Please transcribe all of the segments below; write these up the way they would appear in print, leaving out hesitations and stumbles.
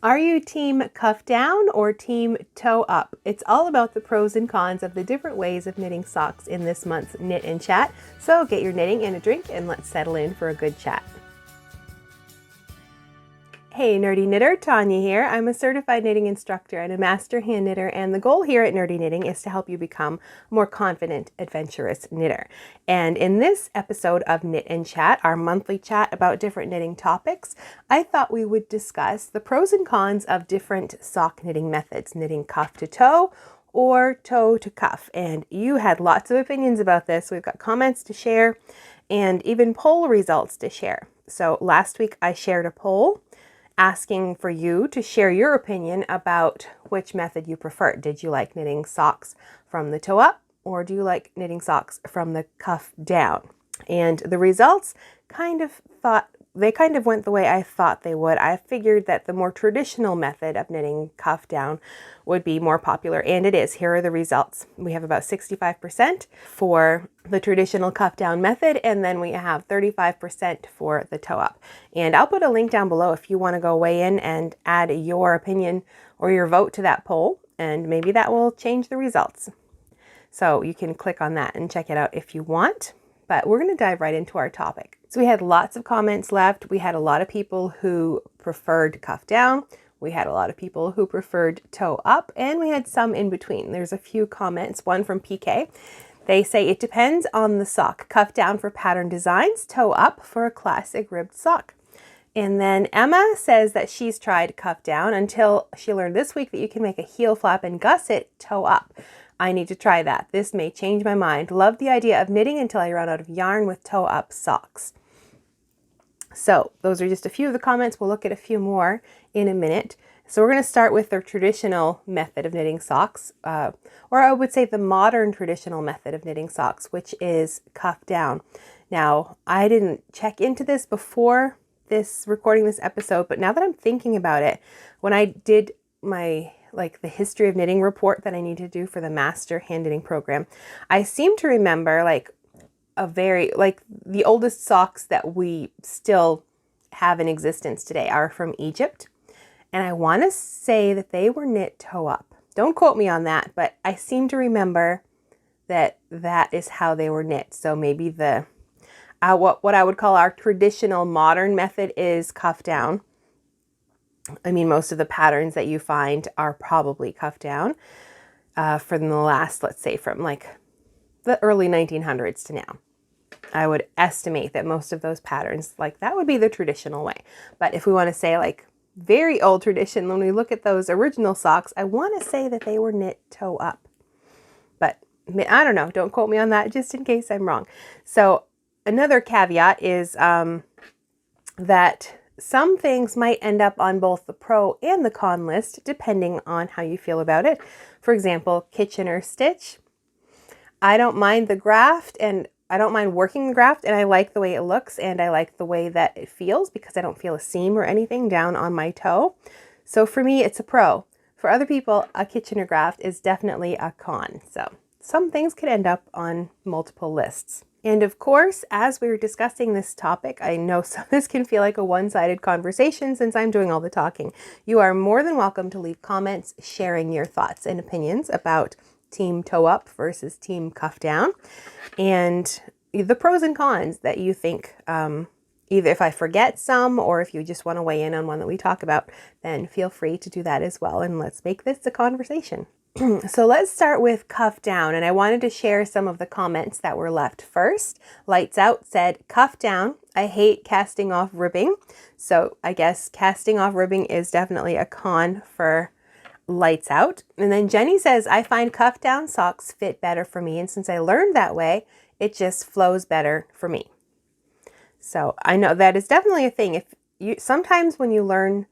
Are you team cuff down or team toe up? It's all about the pros and cons of the different ways of knitting socks in this month's Knit and Chat. So get your knitting and a drink and let's settle in for a good chat. Hey Nerdy Knitter, Tanya here. I'm a certified knitting instructor and a master hand knitter, and the goal here at Nerdy Knitting is to help you become a more confident, adventurous knitter. And in this episode of Knit and Chat, our monthly chat about different knitting topics, I thought we would discuss the pros and cons of different sock knitting methods, knitting cuff to toe or toe to cuff. And you had lots of opinions about this. We've got comments to share and even poll results to share. So last week I shared a poll asking for you to share your opinion about which method you prefer. Did you like knitting socks from the toe up, or do you like knitting socks from the cuff down? And the results kind of went the way I thought they would. I figured that the more traditional method of knitting cuff down would be more popular, and it is. Here are the results. We have about 65% for the traditional cuff down method, and then we have 35% for the toe up. And I'll put a link down below if you want to go weigh in and add your opinion or your vote to that poll, and maybe that will change the results. So you can click on that and check it out if you want. But we're going to dive right into our topic. So we had lots of comments left. We had a lot of people who preferred cuff down. We had a lot of people who preferred toe up, and we had some in between. There's a few comments, one from PK. They say it depends on the sock. Cuff down for pattern designs, toe up for a classic ribbed sock. And then Emma says that she's tried cuff down until she learned this week that you can make a heel flap and gusset toe up. I need to try that. This may change my mind. Love the idea of knitting until I run out of yarn with toe up socks. So those are just a few of the comments. We'll look at a few more in a minute. So we're going to start with the traditional method of knitting socks, or I would say the modern traditional method of knitting socks, which is cuff down. Now, I didn't check into this before recording this episode, but now that I'm thinking about it, when I did my the history of knitting report that I need to do for the master hand knitting program, I seem to remember the oldest socks that we still have in existence today are from Egypt. And I want to say that they were knit toe up. Don't quote me on that, but I seem to remember that is how they were knit. So maybe what I would call our traditional modern method is cuff down. I mean, most of the patterns that you find are probably cuff down from the last, let's say from the early 1900s to now. I would estimate that most of those patterns that would be the traditional way. But if we want to say very old tradition, when we look at those original socks, I want to say that they were knit toe up. But I don't know. Don't quote me on that just in case I'm wrong. So another caveat is that some things might end up on both the pro and the con list, depending on how you feel about it. For example, Kitchener stitch. I don't mind the graft, and I don't mind working the graft, and I like the way it looks, and I like the way that it feels because I don't feel a seam or anything down on my toe. So for me, it's a pro. For other people, a Kitchener graft is definitely a con. So some things could end up on multiple lists. And of course, as we were discussing this topic, I know some of this can feel like a one-sided conversation since I'm doing all the talking. You are more than welcome to leave comments sharing your thoughts and opinions about team toe up versus team cuff down, and the pros and cons that you think, either if I forget some or if you just want to weigh in on one that we talk about, then feel free to do that as well. And let's make this a conversation. So let's start with cuff down, and I wanted to share some of the comments that were left first. Lights Out said, cuff down, I hate casting off ribbing. So I guess casting off ribbing is definitely a con for Lights Out. And then Jenny says, I find cuff down socks fit better for me, and since I learned that way, it just flows better for me. So I know that is definitely a thing. Sometimes when you learn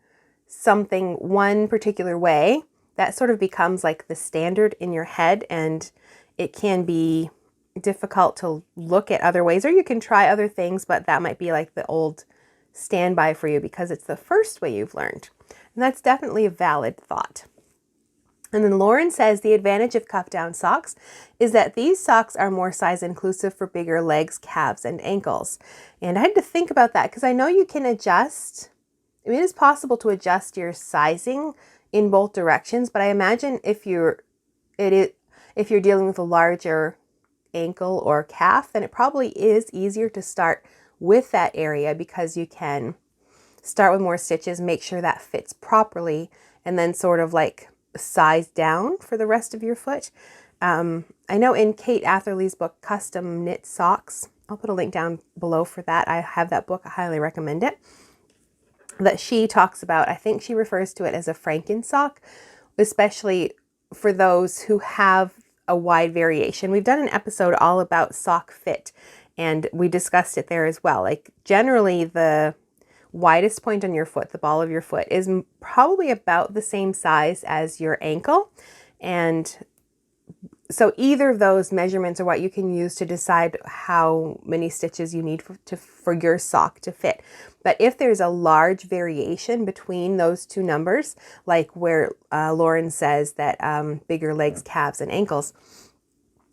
something one particular way, that sort of becomes the standard in your head, and it can be difficult to look at other ways, or you can try other things, but that might be the old standby for you because it's the first way you've learned. And that's definitely a valid thought. And then Lauren says the advantage of cuff down socks is that these socks are more size inclusive for bigger legs, calves, and ankles. And I had to think about that because I know you can adjust I mean, it is possible to adjust your sizing in both directions, but I imagine if you're dealing with a larger ankle or calf, then it probably is easier to start with that area because you can start with more stitches, make sure that fits properly, and then sort of like size down for the rest of your foot. I know in Kate Atherley's book, Custom Knit Socks, I'll put a link down below for that. I have that book. I highly recommend it. That she talks about, I think she refers to it as a Franken sock, especially for those who have a wide variation. We've done an episode all about sock fit, and we discussed it there as well. Like generally the widest point on your foot, the ball of your foot, is probably about the same size as your ankle. And so either of those measurements are what you can use to decide how many stitches you need for your sock to fit. But if there's a large variation between those two numbers, like where Lauren says that bigger legs, calves, and ankles,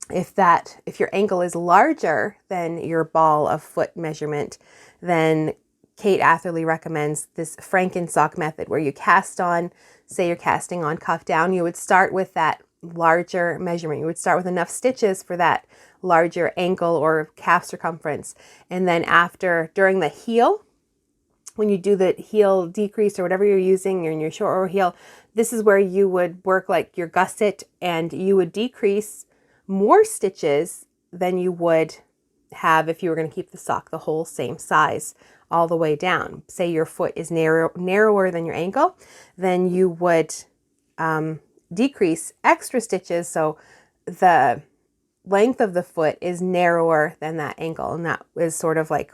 if your ankle is larger than your ball of foot measurement, then Kate Atherley recommends this Franken sock method where you cast on, say you're casting on cuff down, you would start with that larger measurement. You would start with enough stitches for that larger ankle or calf circumference. And then during the heel, when you do the heel decrease or whatever you're using, you're in your short or heel, this is where you would work like your gusset, and you would decrease more stitches than you would have if you were going to keep the sock the whole same size all the way down. Say your foot is narrower than your ankle, then you would decrease extra stitches so the length of the foot is narrower than that ankle, and that is sort of like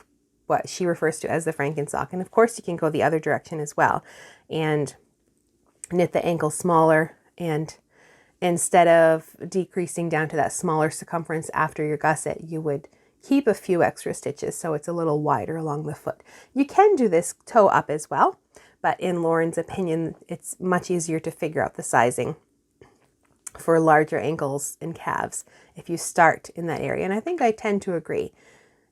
what she refers to as the Franken sock. And of course you can go the other direction as well and knit the ankle smaller, and instead of decreasing down to that smaller circumference after your gusset, you would keep a few extra stitches so it's a little wider along the foot. You can do this toe up as well, but in Lauren's opinion, it's much easier to figure out the sizing for larger ankles and calves if you start in that area. And I think I tend to agree.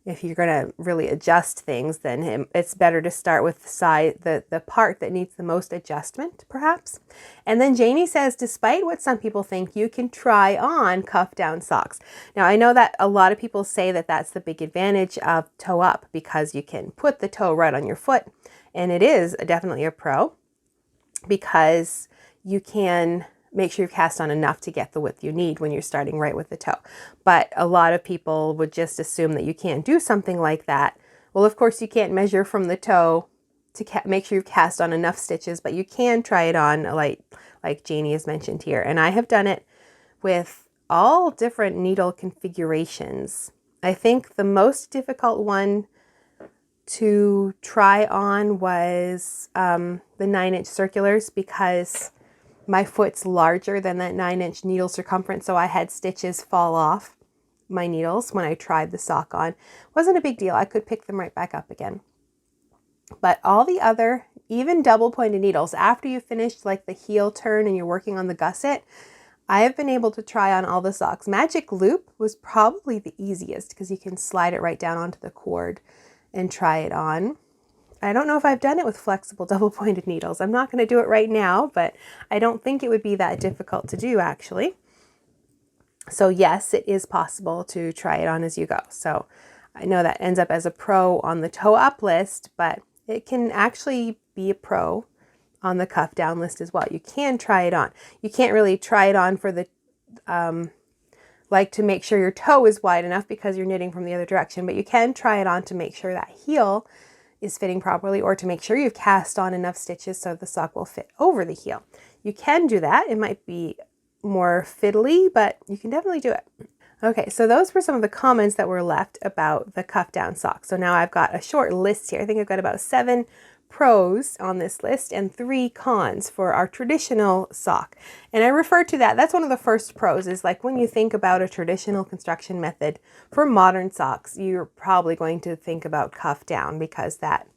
If you're going to really adjust things, then it's better to start with the part that needs the most adjustment, perhaps. And then Janie says, despite what some people think, you can try on cuff down socks. Now, I know that a lot of people say that that's the big advantage of toe up, because you can put the toe right on your foot. And it is definitely a pro, because you can make sure you cast on enough to get the width you need when you're starting right with the toe. But a lot of people would just assume that you can't do something like that. Well, of course you can't measure from the toe to make sure you've cast on enough stitches, but you can try it on like Janie has mentioned here. And I have done it with all different needle configurations. I think the most difficult one to try on was the 9-inch circulars, because my foot's larger than that 9-inch needle circumference, so I had stitches fall off my needles when I tried the sock on. Wasn't a big deal. I could pick them right back up again. But all the other, even double pointed needles, after you finished like the heel turn and you're working on the gusset, I have been able to try on all the socks. Magic Loop was probably the easiest because you can slide it right down onto the cord and try it on. I don't know if I've done it with flexible double pointed needles. I'm not going to do it right now, but I don't think it would be that difficult to do actually. So yes, it is possible to try it on as you go. So I know that ends up as a pro on the toe up list, but it can actually be a pro on the cuff down list as well. You can try it on. You can't really try it on for the, like to make sure your toe is wide enough because you're knitting from the other direction, but you can try it on to make sure that heel is fitting properly, or to make sure you've cast on enough stitches so the sock will fit over the heel. You can do that. It might be more fiddly, but you can definitely do it. Okay, so those were some of the comments that were left about the cuff down sock. So now I've got a short list here. I think I've got about 7 pros on this list and 3 cons for our traditional sock. And I refer to that, that's one of the first pros, is like when you think about a traditional construction method for modern socks, you're probably going to think about cuff down because that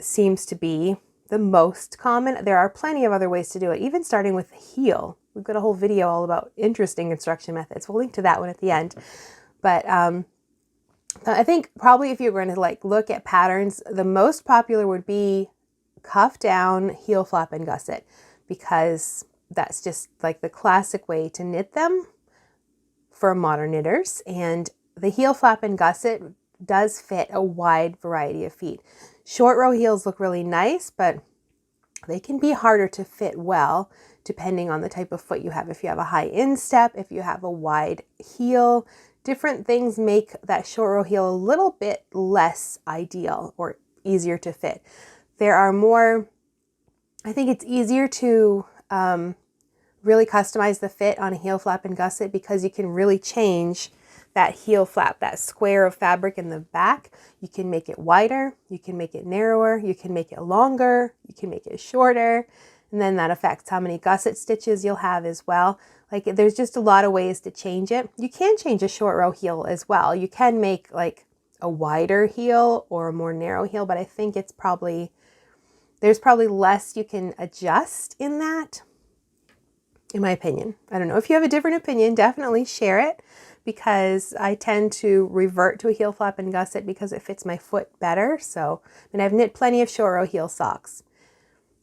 seems to be the most common. There are plenty of other ways to do it, even starting with the heel. We've got a whole video all about interesting construction methods. We'll link to that one at the end. But I think probably if you're going to like look at patterns, the most popular would be cuff down, heel flap, and gusset, because that's just like the classic way to knit them for modern knitters. And the heel flap and gusset does fit a wide variety of feet. Short row heels look really nice, but they can be harder to fit well depending on the type of foot you have. If you have a high instep, if you have a wide heel, different things make that short row heel a little bit less ideal or easier to fit. There are more, I think it's easier to really customize the fit on a heel flap and gusset because you can really change that heel flap, that square of fabric in the back. You can make it wider, you can make it narrower, you can make it longer, you can make it shorter, and then that affects how many gusset stitches you'll have as well. Like there's just a lot of ways to change it. You can change a short row heel as well. You can make like a wider heel or a more narrow heel, but I think it's probably, there's probably less you can adjust in that, in my opinion. I don't know. If you have a different opinion, definitely share it, because I tend to revert to a heel flap and gusset because it fits my foot better. So, and I've knit plenty of short row heel socks,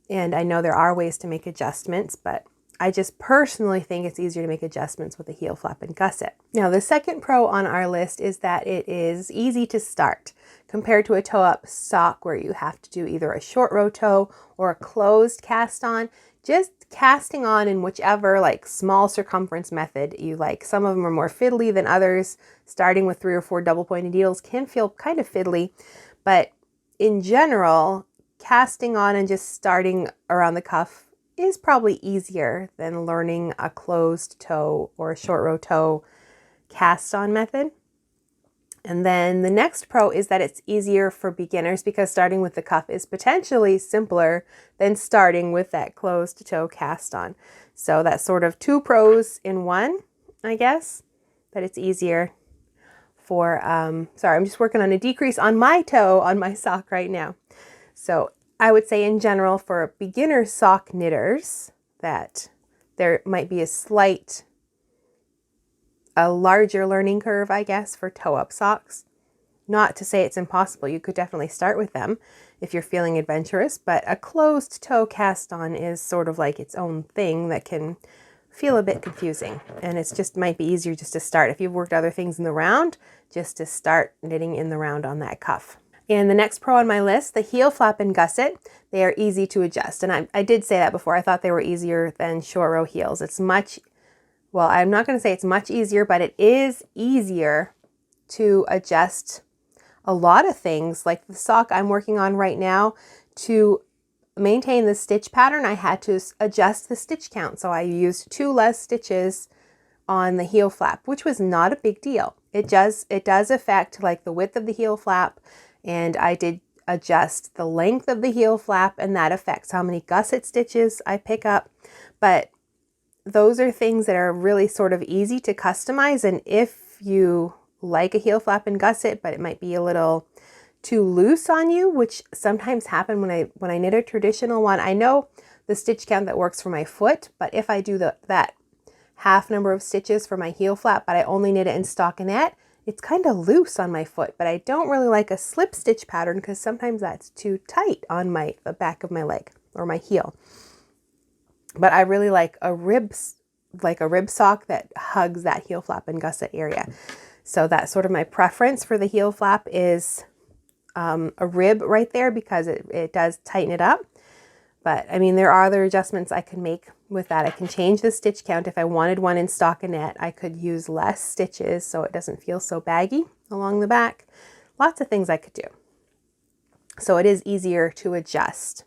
and I know there are ways to make adjustments, but I just personally think it's easier to make adjustments with a heel flap and gusset. Now, the second pro on our list is that it is easy to start compared to a toe-up sock where you have to do either a short row toe or a closed cast on. Just casting on in whichever like small circumference method you like. Some of them are more fiddly than others. Starting with 3 or 4 double pointed needles can feel kind of fiddly, but in general, casting on and just starting around the cuff is probably easier than learning a closed toe or a short row toe cast on method. And then the next pro is that it's easier for beginners because starting with the cuff is potentially simpler than starting with that closed toe cast on. So that's sort of 2 pros in one, I guess, but it's easier for, sorry, I'm just working on a decrease on my toe on my sock right now. So I would say in general for beginner sock knitters that there might be a larger learning curve, I guess, for toe-up socks. Not to say it's impossible. You could definitely start with them if you're feeling adventurous, but a closed toe cast on is sort of like its own thing that can feel a bit confusing. And it's just might be easier just to start if you've worked other things in the round, just to start knitting in the round on that cuff. And the next pro on my list, the heel flap and gusset, they are easy to adjust. And I did say that before. I thought they were easier than short row heels. It's much, well, I'm not going to say it's much easier, but it is easier to adjust a lot of things. Like the sock I'm working on right now, to maintain the stitch pattern, I had to adjust the stitch count. So I used 2 less stitches on the heel flap, which was not a big deal. It does affect like the width of the heel flap, and I did adjust the length of the heel flap, and that affects how many gusset stitches I pick up. But those are things that are really sort of easy to customize. And if you like a heel flap and gusset, but it might be a little too loose on you, which sometimes happen when I knit a traditional one. I know the stitch count that works for my foot, but if I do that half number of stitches for my heel flap, but I only knit it in stockinette, it's kind of loose on my foot. But I don't really like a slip stitch pattern because sometimes that's too tight on the back of my leg or my heel. But I really like a rib sock that hugs that heel flap and gusset area. So that's sort of my preference for the heel flap is a rib right there because it does tighten it up. But I mean, there are other adjustments I can make with that. I can change the stitch count. If I wanted one in stockinette, I could use less stitches so it doesn't feel so baggy along the back. Lots of things I could do. So it is easier to adjust.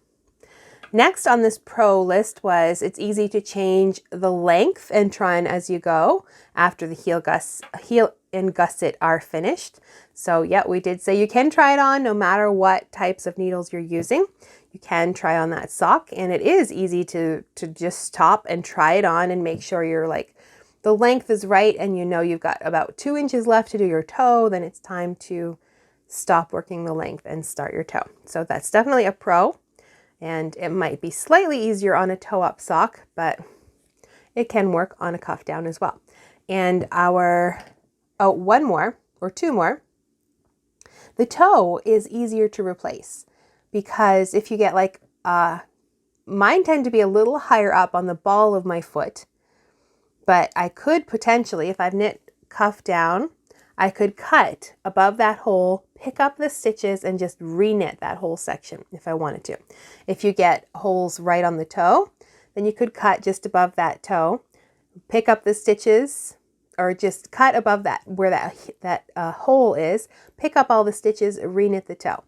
Next on this pro list was it's easy to change the length and try on as you go after the heel and gusset are finished. So yeah, we did say you can try it on no matter what types of needles you're using. You can try on that sock, and it is easy to just stop and try it on and make sure you're like the length is right and you know you've got about 2 inches left to do your toe. Then it's time to stop working the length and start your toe. So that's definitely a pro. And it might be slightly easier on a toe-up sock, but it can work on a cuff down as well. And one more or 2 more. The toe is easier to replace because if you get like Mine tend to be a little higher up on the ball of my foot, but I could potentially, if I've knit cuff down, I could cut above that hole, pick up the stitches, and just re-knit that whole section if I wanted to. If you get holes right on the toe, then you could cut just above that toe, pick up the stitches, or just cut above that where that hole is, pick up all the stitches, re-knit the toe.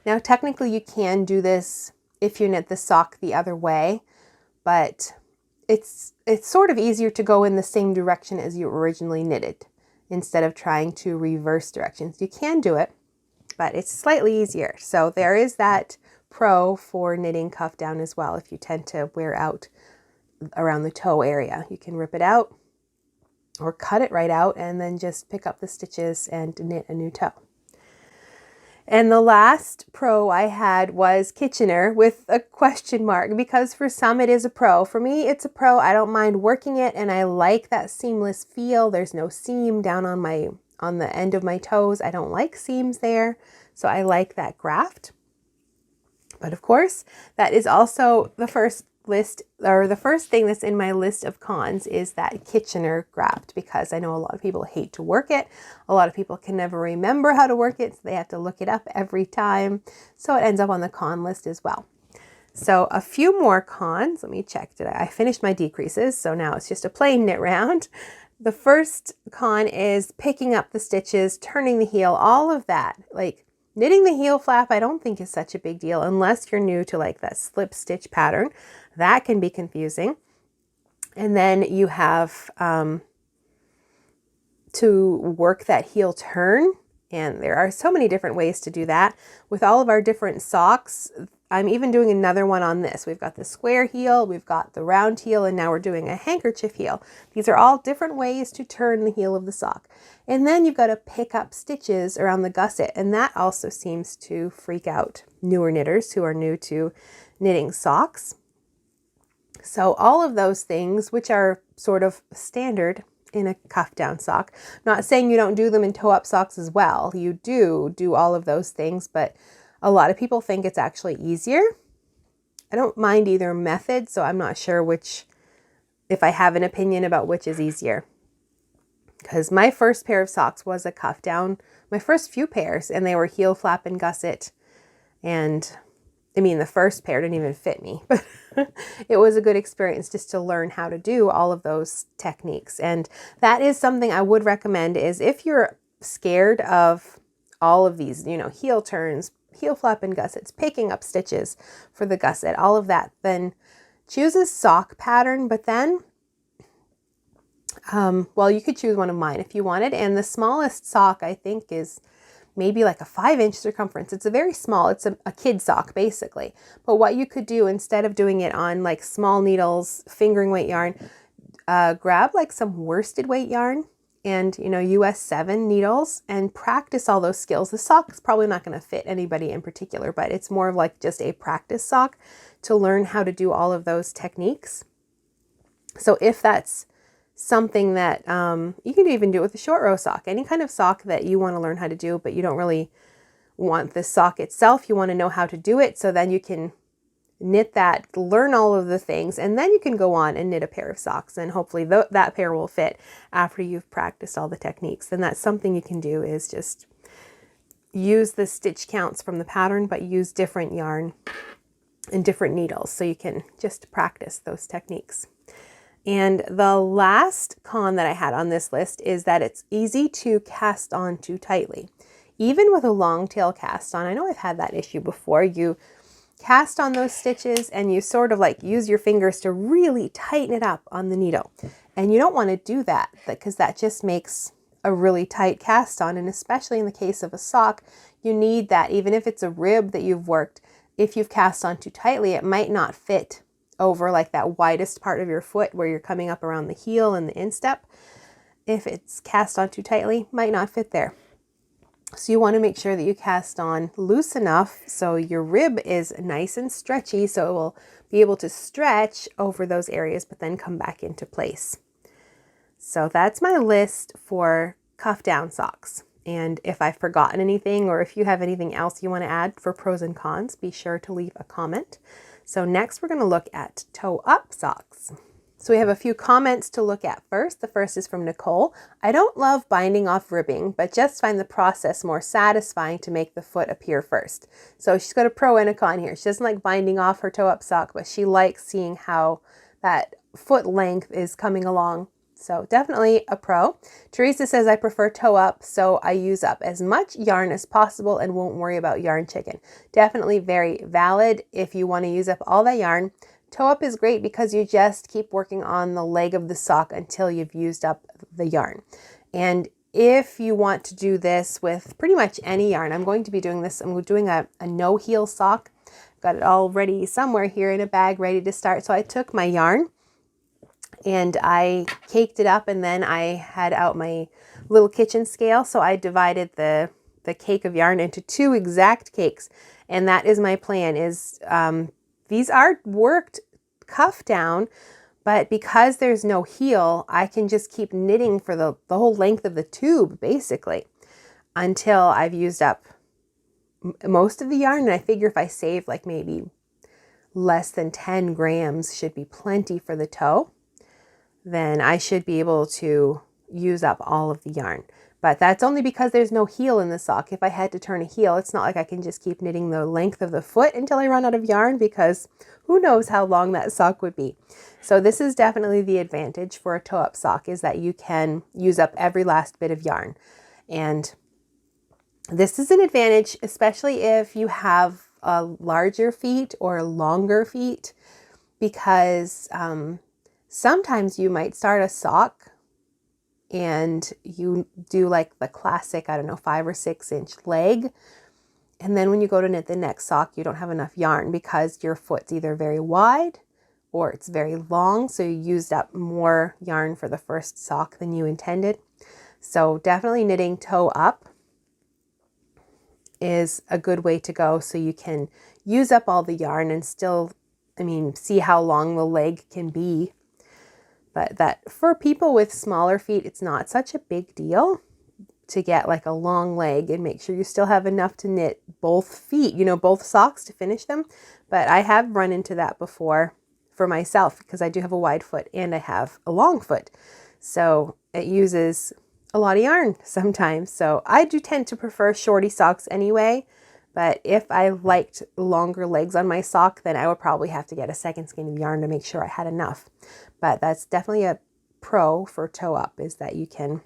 Now technically you can do this if you knit the sock the other way, but it's sort of easier to go in the same direction as you originally knitted instead of trying to reverse directions. You can do it, but it's slightly easier. So there is that pro for knitting cuff down as well. If you tend to wear out around the toe area, you can rip it out or cut it right out and then just pick up the stitches and knit a new toe. And the last pro I had was Kitchener with a question mark, because for some it is a pro. For me, it's a pro. I don't mind working it, and I like that seamless feel. There's no seam down on the end of my toes. I don't like seams there, so I like that graft. But of course, that is also the first thing that's in my list of cons is that Kitchener graft, because I know a lot of people hate to work it. A lot of people can never remember how to work it, so they have to look it up every time. So it ends up on the con list as well. So a few more cons. Let me check. I finished my decreases, so now it's just a plain knit round. The first con is picking up the stitches, turning the heel, all of that. Like knitting the heel flap, I don't think is such a big deal unless you're new to like that slip stitch pattern. That can be confusing. And then you have to work that heel turn. And there are so many different ways to do that. With all of our different socks, I'm even doing another one on this. We've got the square heel, we've got the round heel, and now we're doing a handkerchief heel. These are all different ways to turn the heel of the sock. And then you've got to pick up stitches around the gusset, and that also seems to freak out newer knitters who are new to knitting socks. So all of those things, which are sort of standard in a cuff down sock, not saying you don't do them in toe up socks as well. You do all of those things, but a lot of people think it's actually easier. I don't mind either method, so I'm not sure if I have an opinion about which is easier. Because my first pair of socks was a cuff down, my first few pairs, and they were heel flap and gusset. And I mean, the first pair didn't even fit me, but it was a good experience just to learn how to do all of those techniques. And that is something I would recommend, is if you're scared of all of these, heel turns, heel flap and gussets, picking up stitches for the gusset, all of that, then choose a sock pattern. But then, well, you could choose one of mine if you wanted. And the smallest sock, I think, is maybe like a 5-inch circumference. It's a very small, it's a kid sock basically. But what you could do, instead of doing it on like small needles, fingering weight yarn, grab like some worsted weight yarn and, US 7 needles and practice all those skills. The sock is probably not going to fit anybody in particular, but it's more of like just a practice sock to learn how to do all of those techniques. So if that's something that you can even do with a short row sock, any kind of sock that you want to learn how to do, but you don't really want the sock itself. You want to know how to do it, so then you can knit that, learn all of the things, and then you can go on and knit a pair of socks, and hopefully that pair will fit after you've practiced all the techniques. And that's something you can do, is just use the stitch counts from the pattern, but use different yarn and different needles so you can just practice those techniques. And the last con that I had on this list is that it's easy to cast on too tightly. Even with a long tail cast on, I know I've had that issue before. You cast on those stitches and you sort of like use your fingers to really tighten it up on the needle. And you don't want to do that, because that just makes a really tight cast on. And especially in the case of a sock, you need that. Even if it's a rib that you've worked, if you've cast on too tightly, it might not fit over like that widest part of your foot where you're coming up around the heel and the instep. If it's cast on too tightly, might not fit there. So you want to make sure that you cast on loose enough so your rib is nice and stretchy, so it will be able to stretch over those areas but then come back into place. So that's my list for cuff down socks. And if I've forgotten anything, or if you have anything else you want to add for pros and cons, be sure to leave a comment. So next we're going to look at toe up socks. So we have a few comments to look at first. The first is from Nicole. I don't love binding off ribbing, but just find the process more satisfying to make the foot appear first. So she's got a pro and a con here. She doesn't like binding off her toe up sock, but she likes seeing how that foot length is coming along. So definitely a pro. Teresa says, I prefer toe up, so I use up as much yarn as possible and won't worry about yarn chicken. Definitely very valid. If you want to use up all that yarn, toe up is great because you just keep working on the leg of the sock until you've used up the yarn. And if you want to do this with pretty much any yarn, I'm going to be doing this. I'm doing a no heel sock. Got it all ready somewhere here in a bag ready to start. So I took my yarn and I caked it up, and then I had out my little kitchen scale. So I divided the cake of yarn into 2 exact cakes. And that is my plan is these are worked cuff down, but because there's no heel, I can just keep knitting for the whole length of the tube basically until I've used up most of the yarn. And I figure if I save like maybe less than 10 grams should be plenty for the toe, then I should be able to use up all of the yarn. But that's only because there's no heel in the sock. If I had to turn a heel, it's not like I can just keep knitting the length of the foot until I run out of yarn, because who knows how long that sock would be. So this is definitely the advantage for a toe up sock, is that you can use up every last bit of yarn. And this is an advantage, especially if you have larger feet or longer feet, because sometimes you might start a sock and you do like the classic, I don't know, 5 or 6 inch leg. And then when you go to knit the next sock, you don't have enough yarn because your foot's either very wide or it's very long. So you used up more yarn for the first sock than you intended. So definitely knitting toe up is a good way to go. So you can use up all the yarn and still, see how long the leg can be. But that for people with smaller feet, it's not such a big deal to get like a long leg, and make sure you still have enough to knit both feet, both socks to finish them. But I have run into that before for myself because I do have a wide foot and I have a long foot. So it uses a lot of yarn sometimes. So I do tend to prefer shorty socks anyway. But if I liked longer legs on my sock, then I would probably have to get a second skein of yarn to make sure I had enough. But that's definitely a pro for toe up, is that you can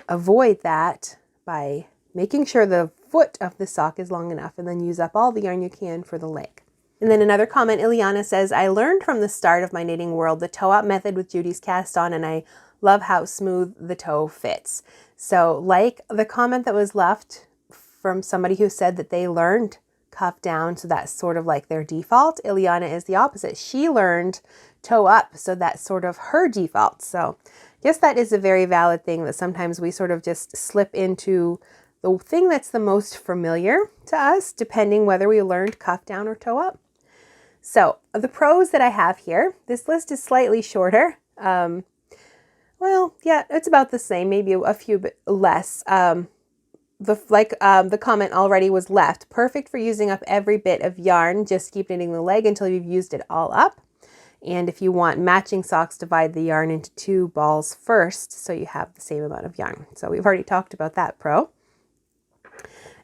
avoid that by making sure the foot of the sock is long enough, and then use up all the yarn you can for the leg. And then another comment, Ileana says, I learned from the start of my knitting world the toe up method with Judy's cast on, and I love how smooth the toe fits. So like the comment that was left from somebody who said that they learned cuff down, so that's sort of like their default. Ileana is the opposite. She learned toe up, so that's sort of her default. So I guess that is a very valid thing, that sometimes we sort of just slip into the thing that's the most familiar to us, depending whether we learned cuff down or toe up. So the pros that I have here, this list is slightly shorter. Well, yeah, it's about the same, maybe a few bit less. The comment already was left. Perfect for using up every bit of yarn. Just keep knitting the leg until you've used it all up. And if you want matching socks, divide the yarn into 2 balls first, so you have the same amount of yarn. So we've already talked about that pro.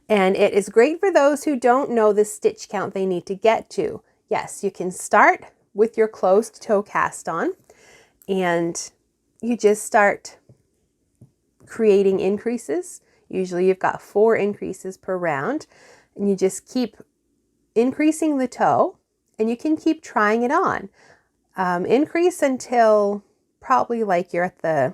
And it is great for those who don't know the stitch count they need to get to. Yes, you can start with your closed toe cast on, and you just start creating increases. Usually you've got 4 increases per round, and you just keep increasing the toe, and you can keep trying it on. Increase until probably like you're at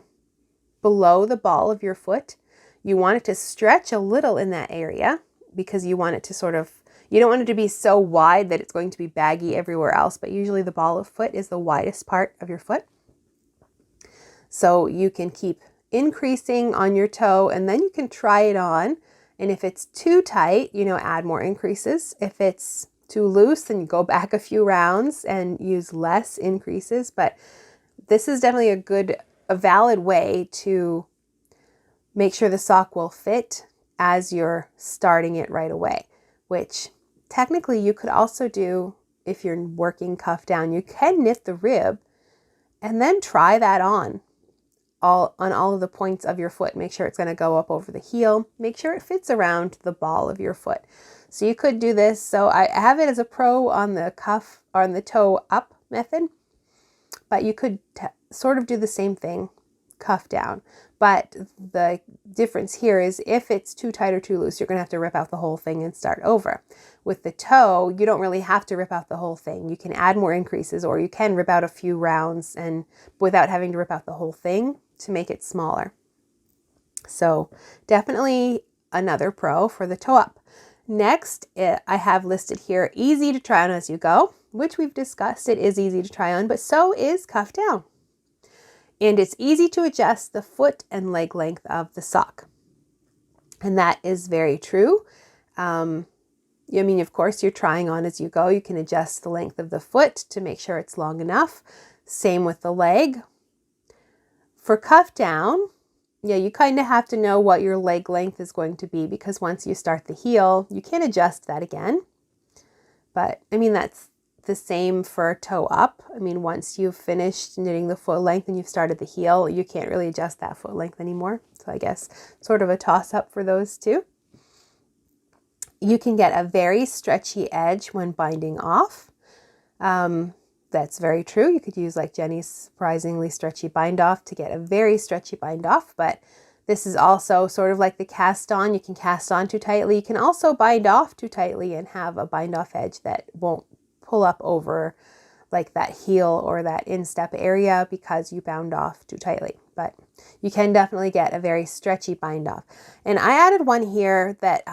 below the ball of your foot. You want it to stretch a little in that area, because you want it to you don't want it to be so wide that it's going to be baggy everywhere else, but usually the ball of foot is the widest part of your foot. So you can keep increasing on your toe, and then you can try it on. And if it's too tight, add more increases. If it's too loose, then you go back a few rounds and use less increases. But this is definitely a valid way to make sure the sock will fit as you're starting it right away, which technically you could also do if you're working cuff down, you can knit the rib and then try that on all of the points of your foot. Make sure it's going to go up over the heel. Make sure it fits around the ball of your foot. So you could do this. So I have it as a pro on the cuff or on the toe up method, but you could sort of do the same thing, cuff down. But the difference here is if it's too tight or too loose, you're going to have to rip out the whole thing and start over. With the toe, you don't really have to rip out the whole thing. You can add more increases, or you can rip out a few rounds and without having to rip out the whole thing to make it smaller. So definitely another pro for the toe up. Next, I have listed here easy to try on as you go, which we've discussed. It is easy to try on, but so is cuff down. And it's easy to adjust the foot and leg length of the sock. And that is very true. I mean, of course, you're trying on as you go. You can adjust the length of the foot to make sure it's long enough. Same with the leg. For cuff down, yeah, you kind of have to know what your leg length is going to be, because once you start the heel, you can adjust that again. But I mean, that's the same for toe up. I mean, once you've finished knitting the foot length and you've started the heel, you can't really adjust that foot length anymore. So I guess sort of a toss up for those two. You can get a very stretchy edge when binding off. That's very true. You could use like Jenny's surprisingly stretchy bind off to get a very stretchy bind off, but this is also sort of like the cast on. You can cast on too tightly. You can also bind off too tightly and have a bind off edge that won't pull up over like that heel or that instep area because you bound off too tightly. But you can definitely get a very stretchy bind off. And I added one here that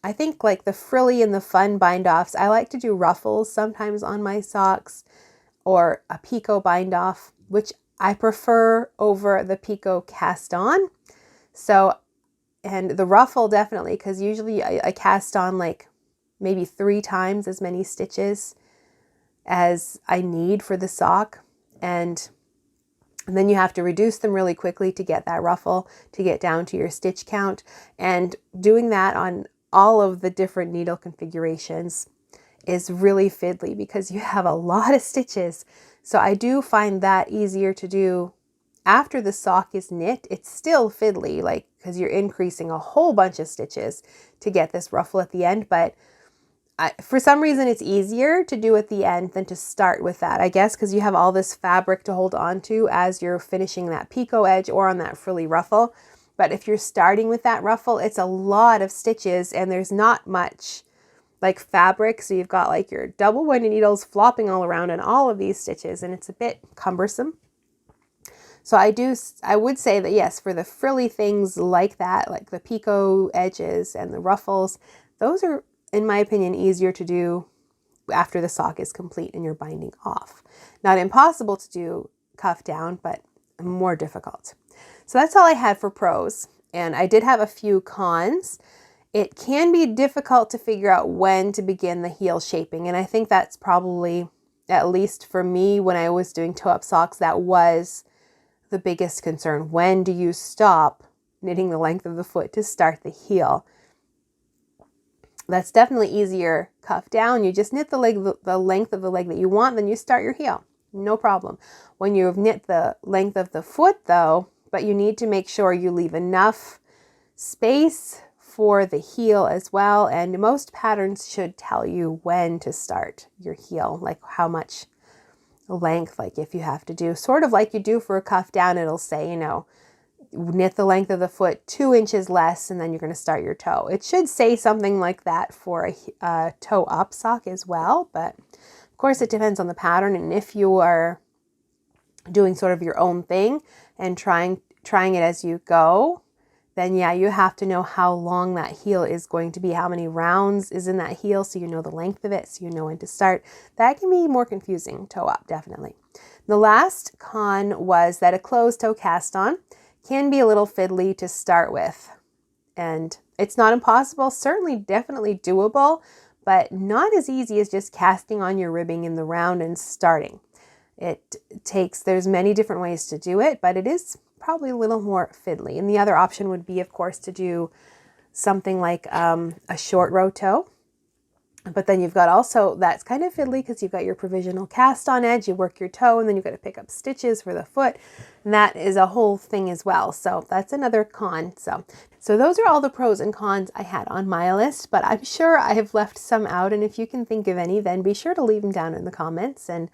I think like the frilly and the fun bind offs, I like to do ruffles sometimes on my socks, or a picot bind off, which I prefer over the picot cast on. So, and the ruffle definitely, because usually I cast on like maybe 3 times as many stitches as I need for the sock. And then you have to reduce them really quickly to get that ruffle, to get down to your stitch count. And doing that on all of the different needle configurations is really fiddly because you have a lot of stitches. So I do find that easier to do after the sock is knit. It's still fiddly, like, because you're increasing a whole bunch of stitches to get this ruffle at the end. But for some reason, it's easier to do at the end than to start with that, I guess, because you have all this fabric to hold on to as you're finishing that picot edge or on that frilly ruffle. But if you're starting with that ruffle, it's a lot of stitches and there's not much like fabric. So you've got like your double winding needles flopping all around in all of these stitches, and it's a bit cumbersome. So I would say that yes, for the frilly things like that, like the picot edges and the ruffles, those are, in my opinion, easier to do after the sock is complete and you're binding off. Not impossible to do cuff down, but more difficult. So that's all I had for pros. And I did have a few cons. It can be difficult to figure out when to begin the heel shaping. And I think that's probably, at least for me, when I was doing toe-up socks, that was the biggest concern. When do you stop knitting the length of the foot to start the heel? That's definitely easier cuff down. You just knit the length of the leg that you want, then you start your heel. No problem. When you've knit the length of the foot though, but you need to make sure you leave enough space for the heel as well. And most patterns should tell you when to start your heel, like how much length, like if you have to do, sort of like you do for a cuff down, it'll say, you know, knit the length of the foot 2 inches less, and then you're going to start your toe. It should say something like that for a toe up sock as well. But of course it depends on the pattern. And if you are doing sort of your own thing and trying it as you go, then yeah, you have to know how long that heel is going to be, how many rounds is in that heel, so you know the length of it, so you know when to start. That can be more confusing toe up, definitely. The last con was that a closed toe cast on can be a little fiddly to start with. And it's not impossible, certainly definitely doable, but not as easy as just casting on your ribbing in the round and starting. There's many different ways to do it, but it is probably a little more fiddly. And the other option would be, of course, to do something like a short row toe, But then you've got also, that's kind of fiddly because you've got your provisional cast on edge, you work your toe, and then you've got to pick up stitches for the foot. And that is a whole thing as well. So that's another con. So those are all the pros and cons I had on my list, but I'm sure I have left some out. And if you can think of any, then be sure to leave them down in the comments. And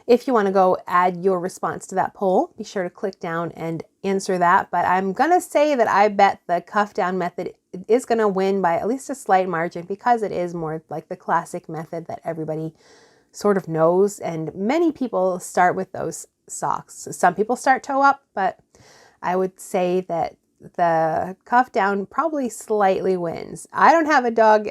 if you want to go add your response to that poll, be sure to click down and answer that. But I'm going to say that I bet the cuff down method is going to win by at least a slight margin because it is more like the classic method that everybody sort of knows. And many people start with those socks. Some people start toe up, but I would say that the cuff down probably slightly wins. I don't have a dog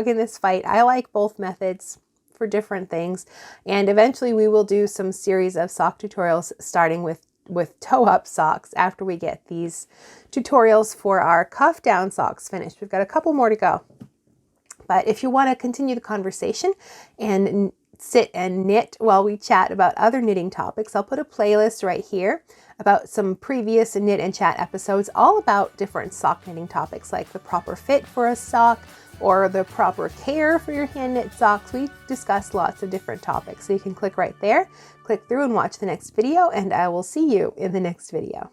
in this fight. I like both methods for different things, and eventually we will do some series of sock tutorials starting with toe up socks after we get these tutorials for our cuff down socks finished. We've got a couple more to go, but if you want to continue the conversation and sit and knit while we chat about other knitting topics, I'll put a playlist right here about some previous knit and chat episodes all about different sock knitting topics, like the proper fit for a sock or the proper care for your hand knit socks. We discuss lots of different topics, so you can click right there, click through and watch the next video, and I will see you in the next video.